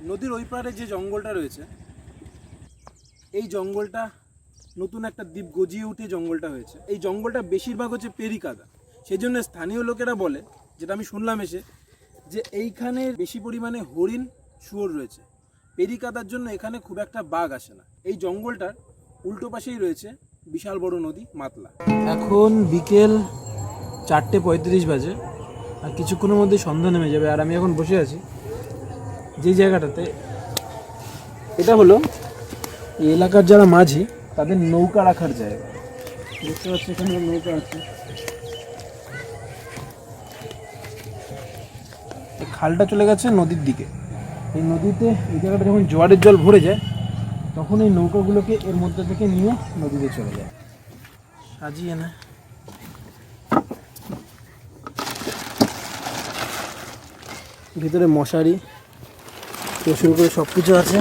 নদীর ওই পারে যে জঙ্গলটা রয়েছে, এই জঙ্গলটা নতুন একটা দ্বীপ গজিয়ে উঠে জঙ্গলটা হয়েছে। এই জঙ্গলটা বেশিরভাগ হচ্ছে পেরিকাদা। সেই জন্য স্থানীয় লোকেরা বলে, যেটা আমি শুনলাম এসে, যে এইখানে বেশি পরিমাণে হরিণ শুয়োর রয়েছে। পেরিকাদার জন্য এখানে খুব একটা বাঘ আসে না। এই জঙ্গলটার উল্টো পাশেই রয়েছে বিশাল বড় নদী মাতলা। এখন বিকেল 4:35 বাজে, আর কিছুক্ষণের মধ্যে সন্ধ্যা নেমে যাবে। আর আমি এখন বসে আছি যে জায়গাটাতে, এটা হলো এই এলাকার যারা মাঝি তাদের নৌকা রাখার জায়গা। দেখতে পাচ্ছি এখানে নৌকা আছে। খালটা চলে গেছে নদীর দিকে। এই নদীতে এই জায়গাটা যখন জোয়ারের জল ভরে যায়, তখন এই নৌকাগুলোকে এর মধ্যে থেকে নিয়ে নদীতে চলে যায়। সাজিয়ে না, ভিতরে মশারি থেকে শুরু করে সব কিছু আছে।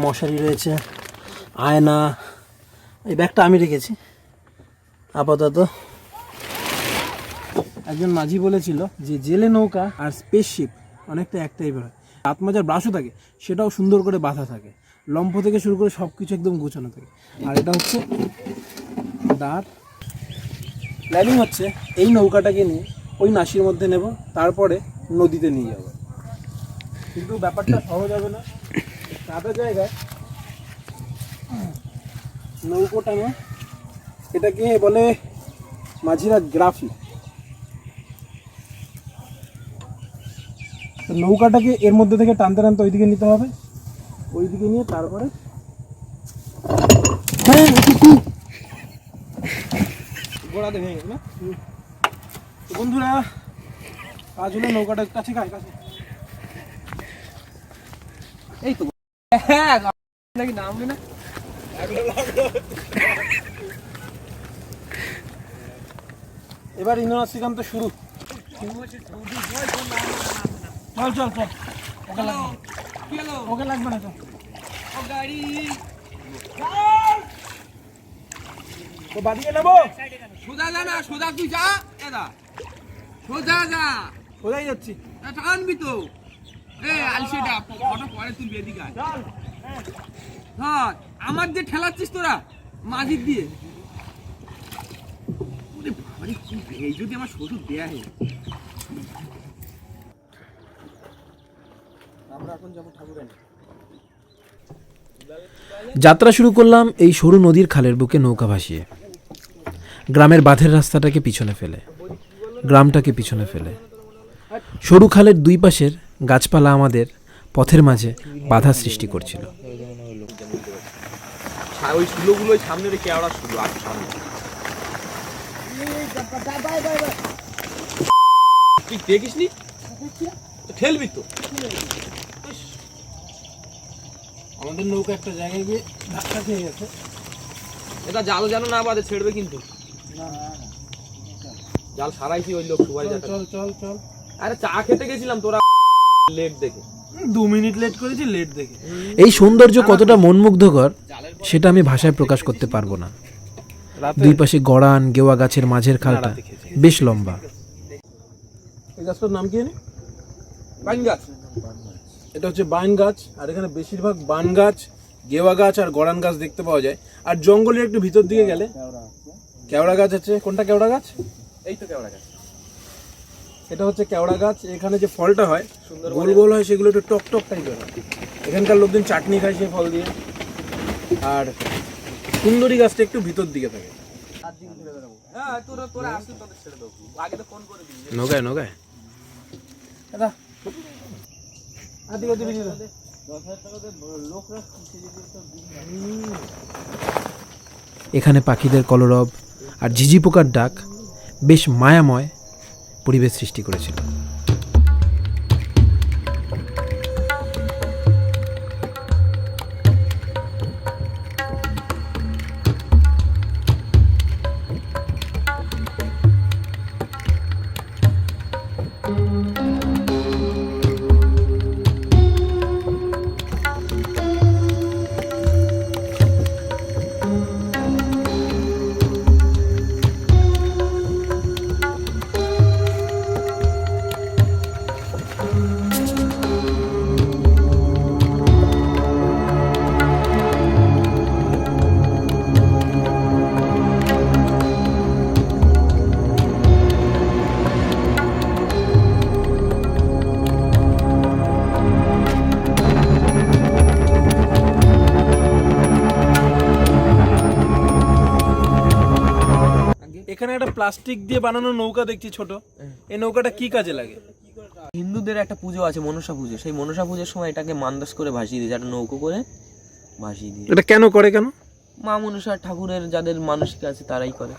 মশারি রয়েছে, আয়না। এই ব্যাগটা আমি রেখেছি আপাতত। একজন মাঝি বলেছিল যে জেলে নৌকা আর স্পেসশিপ অনেকটা এক টাইপের হয়। হাত মাজার ব্রাশও থাকে, সেটাও সুন্দর করে বাঁধা থাকে। লম্ফ থেকে শুরু করে সব কিছু একদম গোছানো থাকে। আর এটা হচ্ছে দাঁড়। প্ল্যানিং হচ্ছে এই নৌকাটাকে নিয়ে ওই নাসির মধ্যে নেব, তারপরে নদীতে নিয়ে যাব। কিন্তু ব্যাপারটা সহজ হবে না। কাদা জায়গায় নৌকো টানো, এটাকে বলে মাঝিরা গ্রাফি। নৌকাটাকে এর মধ্যে থেকে টানতে টানতে ওইদিকে নিতে হবে, ওইদিকে নিয়ে তারপরে গোড়াতে ভেঙে গেছে না। বন্ধুরা, কাজ হলো নৌকাটার কাছে কাছে। এই তো নাকি নামবে না। এবার ইন্দ্রনাথ শ্রীকান্ত শুরু। চল চল চল, ওকে লাগবে না। চল তো বাদিকে নেবো। সোজা যা না, সোজা তুই যা। এদা সোজা যা, কোথায় যাচ্ছি? টানবি তো। আলসেটা ফটো পরে তুলবি, এদিকে আয়। ধর, আমার যে ঠেলাচ্ছিস তোরা মাঝির দিয়ে। এই যদি আমার শ্বশুর দেয়া হে। আমরা এখন যাবো ঠাকুরানি। যাত্রা শুরু করলাম এই সরু নদীর খালের বুকে নৌকা ভাসিয়ে, গ্রামের বাঁধের রাস্তাটাকে পিছনে ফেলে, গ্রামটাকে পিছনে ফেলে। সরু খালের দুই পাশের গাছপালা আমাদের পথের মাঝে বাধা সৃষ্টি করছিল। ওই শুলোগুলো সামনে রেখে কেওড়া শুলো আর সামনে তুই দেখিস নি, ঠেলবি তো। আমাদের নৌকা একটা জায়গায় গিয়ে ধাক্কা খেয়ে গেছে। এটা জাল যেন না বাদে ছেড়বে কিন্তু। জাল সারাইছি ওই লোক সবাই। চল চল চল। আরে চা খেতে গেছিলাম, তোরা লেট দেখে 2 মিনিট লেট করেছি, লেট দেখে। এই সৌন্দর্য কতটা মনমুগ্ধকর সেটা আমি ভাষায় প্রকাশ করতে পারবো না। দুই পাশে গড়ান গেওয়া গাছের মাঝের খালটা বেশ লম্বা। এই গাছটার নাম কি জানি? বাইন গাছ। এটা হচ্ছে বাইন গাছ। আর এখানে বেশিরভাগ বান গাছ, গেওয়া গাছ আর গড়ান গাছ দেখতে পাওয়া যায়। আর জঙ্গলের একটু ভিতর দিকে গেলে কেওড়া গাছ আছে। কোনটা কেওড়া গাছ? এই তো কেওড়া গাছ। এটা হচ্ছে কেওড়া গাছ। এখানে যে ফলটা হয় গোল গোল হয়, সেগুলো একটু টক টক টাইপের হয়। এখানকার লোকজন চাটনি খায় সেই ফল দিয়ে। আর সুন্দরী গাছটা একটু ভিতর দিকে থাকে। হ্যাঁ, তোরা আসলে তোদের ছেড়ে দেবো। আগে তো ফোন করে দিবি। নৌকায় নৌকায় এটা আদিকে দিবি না। এখানে পাখিদের কলরব আর ঝিঝি পোকার ডাক বেশ মায়াময় পরিবেশ সৃষ্টি করেছিল। এখানে একটা প্লাস্টিক দিয়ে বানানো নৌকা দেখছি ছোট, এই নৌকাটা কি কাজে লাগে? হিন্দুদের একটা পুজো আছে মনসা পুজো, সেই মনসা পুজোর সময় এটাকে মান্দাস করে ভাসিয়ে দিয়ে, একটা নৌকো করে ভাসিয়ে দিয়ে। এটা কেন করে কেন? মা মনসা ঠাকুরের যাদের মানসিক আছে তারাই করে।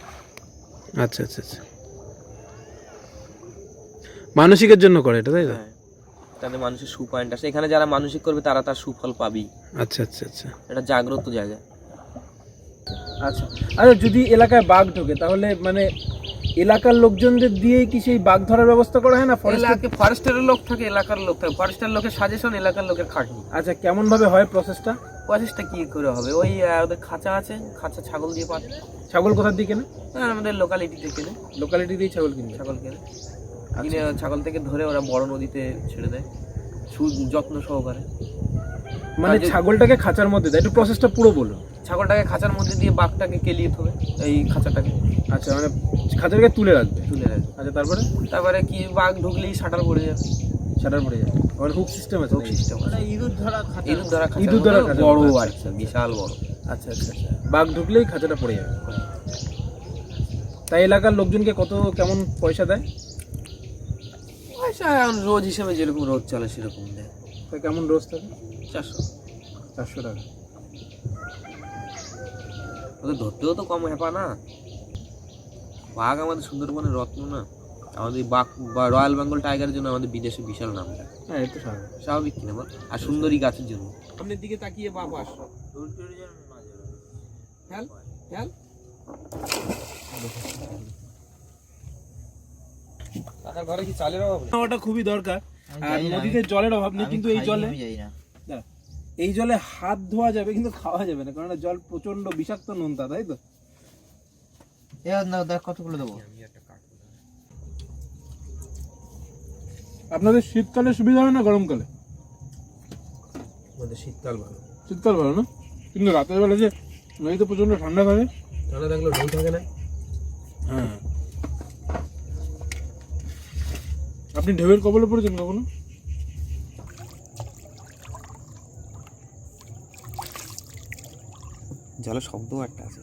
আচ্ছা আচ্ছা আচ্ছা, মানসিকের জন্য করে এটা, তাই তো? হ্যাঁ, তাদের মানুষের সুপয়েন্ট আছে এখানে, যারা মানসিক করবে তারা তার সুফল পাবেই। আচ্ছা আচ্ছা আচ্ছা এটা জাগ্রত জায়গা। আচ্ছা। আচ্ছা, যদি এলাকায় বাঘ ঢোকে তাহলে মানে এলাকার লোকজনদের দিয়েই কি সেই বাঘ ধরার ব্যবস্থা করা হয় না? ফরেস্টের লোক থাকে, এলাকার লোক থাকে, ফরেস্টের লোকের সাজেশন, এলাকার লোকের খাটনি। আচ্ছা, কেমন ভাবে হয় প্রসেসটা? প্রসেসটা কি করে হবে, ওই ওদের খাঁচা আছে, খাঁচা ছাগল দিয়ে পারে। ছাগল কোথার দিকে না? আমাদের লোকালিটিতে কেনে, লোকালিটি দিয়ে ছাগল কিনবে? ছাগল কেনে, কিনে ছাগল থেকে ধরে ওরা বড় নদীতে ছেড়ে দেয় যত্ন সহকারে। মানে ছাগলটাকে খাঁচার মধ্যে দেয়, একটু প্রসেসটা পুরো বলুন। ছাগলটাকে খাঁচার মধ্যে দিয়ে বাঘটাকে কেলিয়ে হবে, এই খাঁচাটাকে। আচ্ছা, মানে খাঁচাটাকে তুলে রাখবে? তুলে রাখবে। আচ্ছা, তারপরে? তারপরে কি বাঘ ঢুকলেই শাটার পড়ে যাবে। শাটার পড়ে যাবে, মানে হুক সিস্টেম আছে? হুক সিস্টেম আছে। ইঁদুর ধরা খাঁচা। ইঁদুর ধরা খাঁচা, ইঁদুর ধরা খাঁচা বড় বড়। আচ্ছা, বিশাল বড়। আচ্ছা আচ্ছা আচ্ছা, বাঘ ঢুকলেই খাঁচাটা পড়ে যাবে। তাই এলাকার লোকজনকে কত কেমন পয়সা দেয়? পয়সা এখন রোজ হিসেবে যেরকম রোজ চলে সেরকম দেয়। তাই কেমন রোজ থাকে? 400 টাকা। ওদের ধরতেও তো কম হ্যাপা না। বাঘ আমাদের সুন্দরবনের রত্ন না, আমাদের বাঘ বা রয়্যাল বেঙ্গল টাইগারের জন্য আমাদের বিদেশে বিশাল নাম। হ্যাঁ, এটা স্বাভাবিক। স্বাভাবিক কিনা বল? আর সুন্দরী গাছের জন্য। সামনের দিকে তাকিয়ে বাপাস খেল খেল। কাকার ঘরে কি চালের অভাব নেই? ওটা খুবই দরকার। আর নদীতে জলের অভাব নেই, কিন্তু এই জলে এই জলে হাত ধোয়া যাবে কিন্তু খাওয়া যাবে না, কারণ জল প্রচন্ড বিষাক্ত নোনতা, তাই তো? কতগুলো দেবো? আপনাদের শীতকালে সুবিধা হয় না গরমকালে? আমাদের শীতকাল ভালো। শীতকাল ভালো না, কিন্তু রাতের বেলা যে নদীতে প্রচন্ড ঠান্ডা থাকে। ঠান্ডা থাকলেও ঢেউ থাকে না। হ্যাঁ, আপনি ঢেউয়ের কবলে পড়েছেন কখনো? জলের শব্দও একটা আছে।